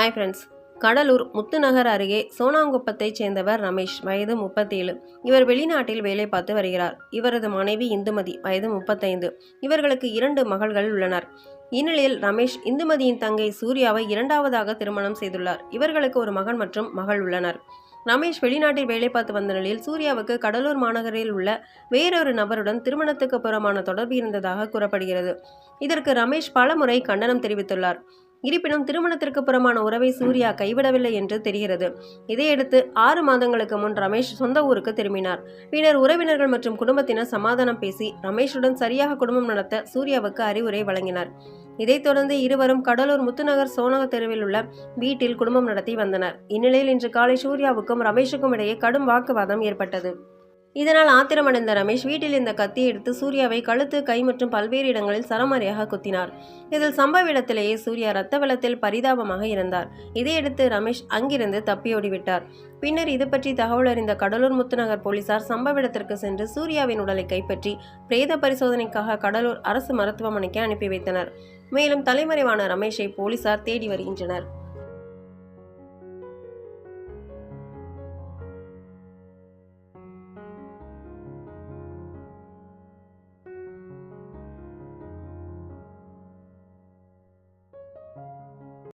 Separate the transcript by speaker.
Speaker 1: Hi friends. Cuddalore Muthunagar அருகே சோனாங்குப்பத்தைச் சேர்ந்தவர் ரமேஷ், வயது 37. இவர் வெளிநாட்டில் வேலை பார்த்து வருகிறார். இவரது மனைவி இந்துமதி, வயது 35. இவர்களுக்கு 2 மகள்கள் உள்ளனர். இந்நிலையில் ரமேஷ் இந்துமதியின் தங்கை சூர்யாவை 2வதாக திருமணம் செய்துள்ளார். இவர்களுக்கு ஒரு மகன் மற்றும் மகள் உள்ளனர். ரமேஷ் வெளிநாட்டில் வேலை பார்த்து வந்த நிலையில் சூர்யாவுக்கு கடலூர் மாநகரில் உள்ள வேறொரு நபருடன் திருமணத்துக்கு புறமான தொடர்பு இருந்ததாக கூறப்படுகிறது. இதற்கு ரமேஷ் பலமுறை கண்டனம் தெரிவித்துள்ளார். இருப்பினும் திருமணத்திற்கு புறமான உறவை சூர்யா கைவிடவில்லை என்று தெரிகிறது. இதையடுத்து 6 மாதங்களுக்கு முன் ரமேஷ் சொந்த ஊருக்கு திரும்பினார். பின்னர் உறவினர்கள் மற்றும் குடும்பத்தினர் சமாதானம் பேசி ரமேஷுடன் சரியாக குடும்பம் நடத்த சூர்யாவுக்கு அறிவுரை வழங்கினார். இதைத் தொடர்ந்து இருவரும் கடலூர் முத்துநகர் சோனக தெருவில் உள்ள வீட்டில் குடும்பம் நடத்தி வந்தனர். இந்நிலையில் இன்று காலை சூர்யாவுக்கும் ரமேஷுக்கும் இடையே கடும் வாக்குவாதம் ஏற்பட்டது. இதனால் ஆத்திரமடைந்த ரமேஷ் வீட்டில் இந்த கத்தியை எடுத்து சூர்யாவை கழுத்து, கை மற்றும் பல்வேறு இடங்களில் சரமாரியாக குத்தினார். இதில் சம்பவ இடத்திலேயே சூர்யா ரத்த வெள்ளத்தில் பரிதாபமாக இறந்தார். இதையடுத்து ரமேஷ் அங்கிருந்து தப்பியோடிவிட்டார். பின்னர் இது பற்றி தகவல் அறிந்த கடலூர் முத்துநகர் போலீசார் சம்பவ இடத்திற்கு சென்று சூர்யாவின் உடலை கைப்பற்றி பிரேத பரிசோதனைக்காக கடலூர் அரசு மருத்துவமனைக்கு அனுப்பி வைத்தனர். மேலும் தலைமறைவான ரமேஷை போலீசார் தேடி வருகின்றனர்.